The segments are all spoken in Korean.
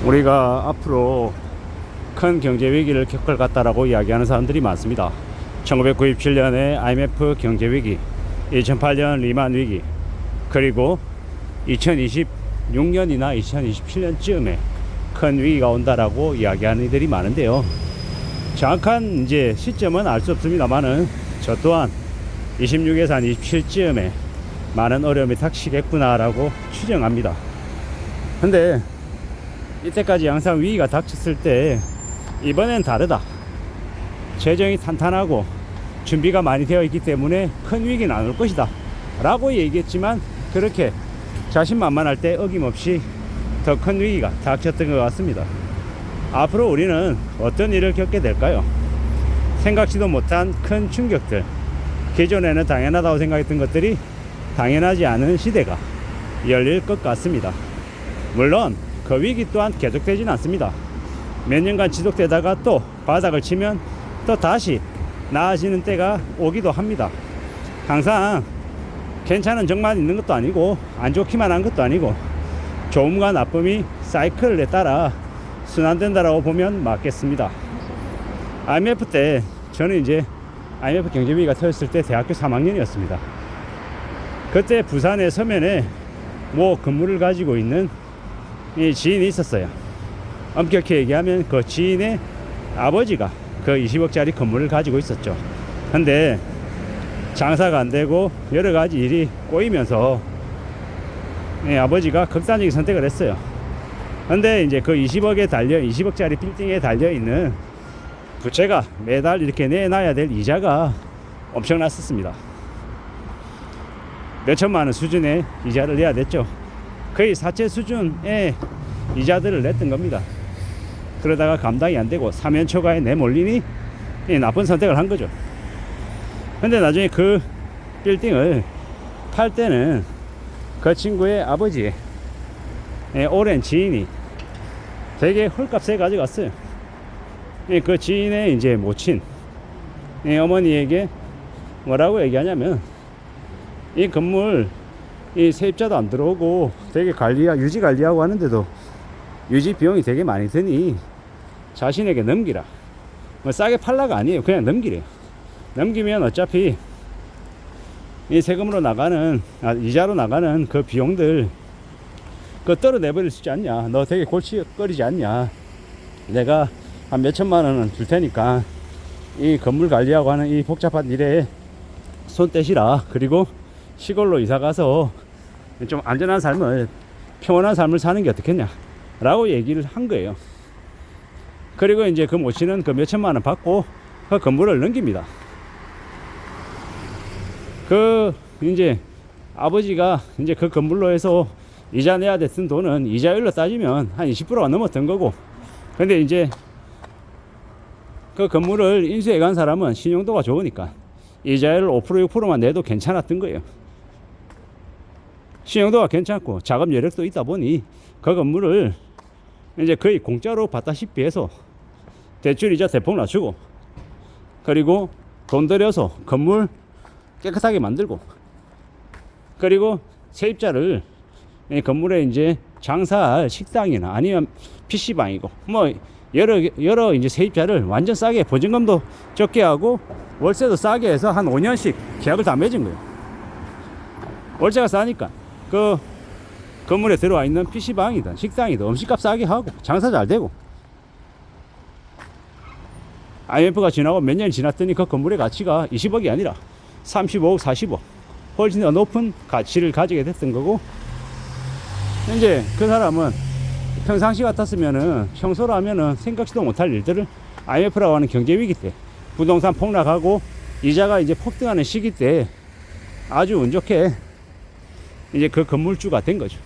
우리가 앞으로 큰 경제 위기를 겪을 같다라고 이야기하는 사람들이 많습니다. 1997년에 IMF 경제 위기, 2008년 리만 위기, 그리고 2026년이나 2027년쯤에 큰 위기가 온다라고 이야기하는 이들이 많은데요. 정확한 이제 시점은 알 수 없습니다만은 저 또한 26에서 한 27쯤에 많은 어려움이 닥치겠구나라고 추정합니다. 근데 이때까지 항상 위기가 닥쳤을 때 이번엔 다르다. 재정이 탄탄하고 준비가 많이 되어 있기 때문에 큰 위기는 안 올 것이다 라고 얘기했지만, 그렇게 자신만만할 때 어김없이 더 큰 위기가 닥쳤던 것 같습니다. 앞으로 우리는 어떤 일을 겪게 될까요? 생각지도 못한 큰 충격들, 기존에는 당연하다고 생각했던 것들이 당연하지 않은 시대가 열릴 것 같습니다. 물론 그 위기 또한 계속되지는 않습니다. 몇 년간 지속되다가 또 바닥을 치면 또 다시 나아지는 때가 오기도 합니다. 항상 괜찮은 적만 있는 것도 아니고 안 좋기만 한 것도 아니고 좋음과 나쁨이 사이클에 따라 순환된다라고 보면 맞겠습니다. IMF 때 저는 이제 IMF 경제위기가 터졌을 때 대학교 3학년이었습니다. 그때 부산의 서면에 건물을 가지고 있는 이 지인이 있었어요. 엄격히 얘기하면 그 지인의 아버지가 그 20억짜리 건물을 가지고 있었죠. 근데 장사가 안 되고 여러 가지 일이 꼬이면서 아버지가 극단적인 선택을 했어요. 근데 이제 그 20억짜리 빌딩에 달려있는 부채가 매달 이렇게 내놔야 될 이자가 엄청났었습니다. 몇천만 원 수준의 이자를 내야 됐죠. 거의 사채 수준의 이자들을 냈던 겁니다. 그러다가 감당이 안 되고 사면초가에 내몰리니 나쁜 선택을 한 거죠. 근데 나중에 그 빌딩을 팔 때는 그 친구의 아버지의 오랜 지인이 되게 헐값에 가져갔어요. 그 지인의 이제 모친 어머니에게 뭐라고 얘기하냐면, 이 건물 이 세입자도 안 들어오고 되게 유지 관리하고 하는데도 유지 비용이 되게 많이 드니 자신에게 넘기라. 싸게 팔라가 아니에요. 그냥 넘기래요. 넘기면 어차피 이 세금으로 나가는 이자로 나가는 그 비용들 그거 떨어내버릴 수 있지 않냐. 너 되게 골치거리지 않냐. 내가 한 몇천만 원은 줄 테니까 이 건물 관리하고 하는 이 복잡한 일에 손 떼시라. 그리고 시골로 이사 가서 좀 안전한 삶을, 평온한 삶을 사는 게 어떻겠냐 라고 얘기를 한 거예요. 그리고 이제 그 모친은 그 몇천만 원 받고 그 건물을 넘깁니다. 그 이제 아버지가 이제 그 건물로 해서 이자 내야 됐던 돈은 이자율로 따지면 한 20%가 넘었던 거고, 근데 이제 그 건물을 인수해 간 사람은 신용도가 좋으니까 이자율 5% 6%만 내도 괜찮았던 거예요. 신용도가 괜찮고 자금 여력도 있다 보니 그 건물을 이제 거의 공짜로 받다시피 해서 대출 이자 대폭 낮추고, 그리고 돈 들여서 건물 깨끗하게 만들고, 그리고 세입자를 건물에 이제 장사할 식당이나 아니면 PC방이고 여러 이제 세입자를 완전 싸게, 보증금도 적게 하고 월세도 싸게 해서 한 5년씩 계약을 다 맺은 거예요. 월세가 싸니까 그 건물에 들어와 있는 PC방이든 식당이든 음식값 싸게 하고 장사 잘 되고, IMF가 지나고 몇 년이 지났더니 그 건물의 가치가 20억이 아니라 35억, 40억 훨씬 더 높은 가치를 가지게 됐던 거고, 이제 그 사람은 평상시 같았으면은, 평소라면은 생각지도 못할 일들을 IMF라고 하는 경제위기 때, 부동산 폭락하고 이자가 이제 폭등하는 시기 때 아주 운 좋게 이제 그 건물주가 된 거죠.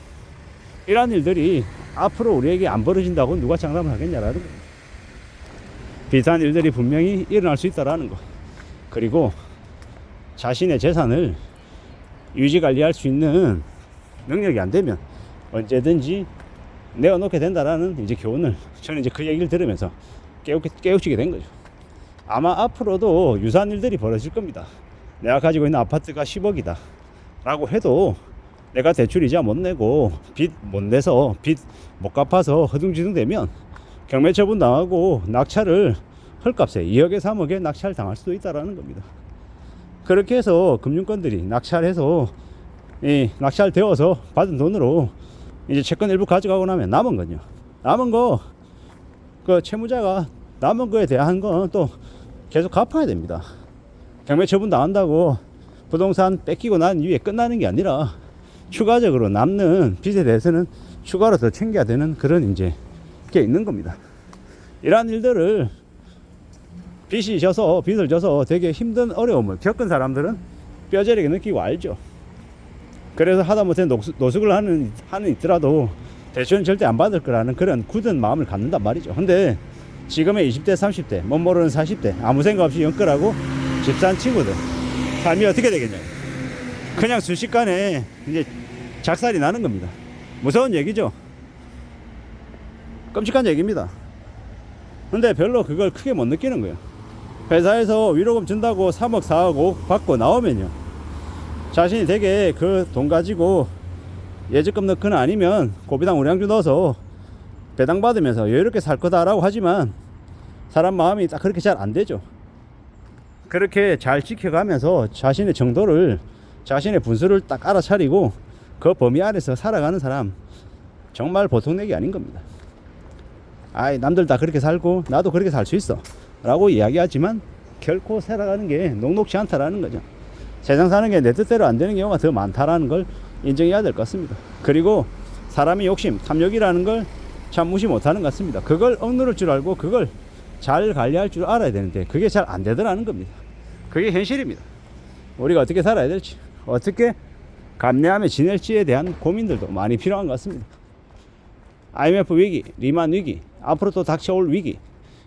이러한 일들이 앞으로 우리에게 안 벌어진다고 누가 장담을 하겠냐라는 거. 비슷한 일들이 분명히 일어날 수 있다라는 거. 그리고 자신의 재산을 유지 관리할 수 있는 능력이 안 되면 언제든지 내어놓게 된다라는 이제 교훈을 저는 이제 그 얘기를 들으면서 깨우치게 된 거죠. 아마 앞으로도 유사한 일들이 벌어질 겁니다. 내가 가지고 있는 아파트가 10억이다 라고 해도 내가 대출 이자 못 내고 빚 못 내서 빚 못 갚아서 허둥지둥 되면 경매 처분 당하고 낙찰을 헐값에 2억에 3억에 낙찰 당할 수도 있다라는 겁니다. 그렇게 해서 금융권들이 낙찰해서 낙찰되어서 받은 돈으로 이제 채권 일부 가져가고 나면 남은 건요. 남은 거 그 채무자가 남은 거에 대한 건 또 계속 갚아야 됩니다. 경매 처분 당한다고 부동산 뺏기고 난 이후에 끝나는 게 아니라 추가적으로 남는 빚에 대해서는 추가로 더 챙겨야 되는 그런 이제 게 있는 겁니다. 이러한 일들을 빚을 져서 되게 힘든 어려움을 겪은 사람들은 뼈저리게 느끼고 알죠. 그래서 하다못해 노숙을 하는 있더라도 대출은 절대 안 받을 거라는 그런 굳은 마음을 갖는단 말이죠. 근데 지금의 20대 30대 못 모르는 40대 아무 생각 없이 연끌하고 집 산 친구들 삶이 어떻게 되겠냐고 그냥 순식간에 이제 작살이 나는 겁니다. 무서운 얘기죠. 끔찍한 얘기입니다. 근데 별로 그걸 크게 못 느끼는 거예요. 회사에서 위로금 준다고 3억 4억 5억 받고 나오면요, 자신이 되게 그 돈 가지고 예적금 넣거나 아니면 고비당 우량주 넣어서 배당 받으면서 여유롭게 살 거다라고 하지만 사람 마음이 딱 그렇게 잘 안 되죠. 그렇게 잘 지켜가면서 자신의 정도를, 자신의 분수를 딱 알아차리고 그 범위 아래서 살아가는 사람, 정말 보통 얘기 아닌 겁니다. 아이, 남들 다 그렇게 살고 나도 그렇게 살 수 있어 라고 이야기하지만 결코 살아가는 게 녹록지 않다라는 거죠. 세상 사는 게 내 뜻대로 안 되는 경우가 더 많다라는 걸 인정해야 될 것 같습니다. 그리고 사람이 욕심, 탐욕이라는 걸 참 무시 못하는 것 같습니다. 그걸 억누를 줄 알고 그걸 잘 관리할 줄 알아야 되는데 그게 잘 안 되더라는 겁니다. 그게 현실입니다. 우리가 어떻게 살아야 될지, 어떻게 감내하며 지낼지에 대한 고민들도 많이 필요한 것 같습니다. IMF 위기, 리만 위기, 앞으로 또 닥쳐올 위기,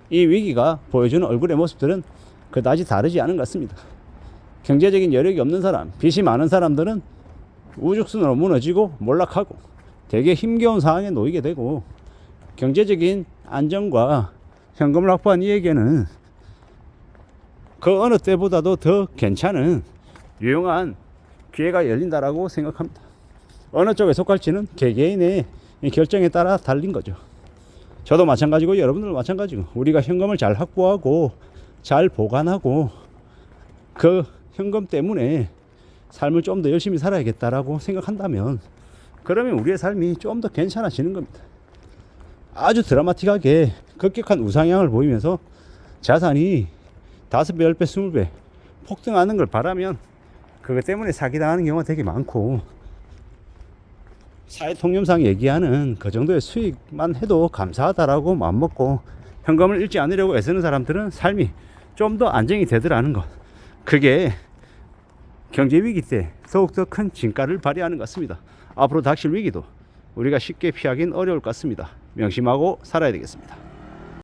이 위기가 보여주는 얼굴의 모습들은 그다지 다르지 않은 것 같습니다. 경제적인 여력이 없는 사람, 빚이 많은 사람들은 우죽순으로 무너지고 몰락하고 되게 힘겨운 상황에 놓이게 되고, 경제적인 안정과 현금을 확보한 이에게는 그 어느 때보다도 더 괜찮은 유용한 기회가 열린다라고 생각합니다. 어느 쪽에 속할지는 개개인의 결정에 따라 달린 거죠. 저도 마찬가지고 여러분들도 마찬가지고 우리가 현금을 잘 확보하고 잘 보관하고 그 현금 때문에 삶을 좀 더 열심히 살아야겠다라고 생각한다면, 그러면 우리의 삶이 좀 더 괜찮아지는 겁니다. 아주 드라마틱하게 급격한 우상향을 보이면서 자산이 5배, 10배, 20배 폭등하는 걸 바라면 그것 때문에 사기당하는 경우가 되게 많고, 사회통념상 얘기하는 그 정도의 수익만 해도 감사하다라고 마음먹고 현금을 잃지 않으려고 애쓰는 사람들은 삶이 좀 더 안정이 되더라는 것, 그게 경제위기 때 더욱더 큰 진가를 발휘하는 것 같습니다. 앞으로 닥칠 위기도 우리가 쉽게 피하긴 어려울 것 같습니다. 명심하고 살아야 되겠습니다.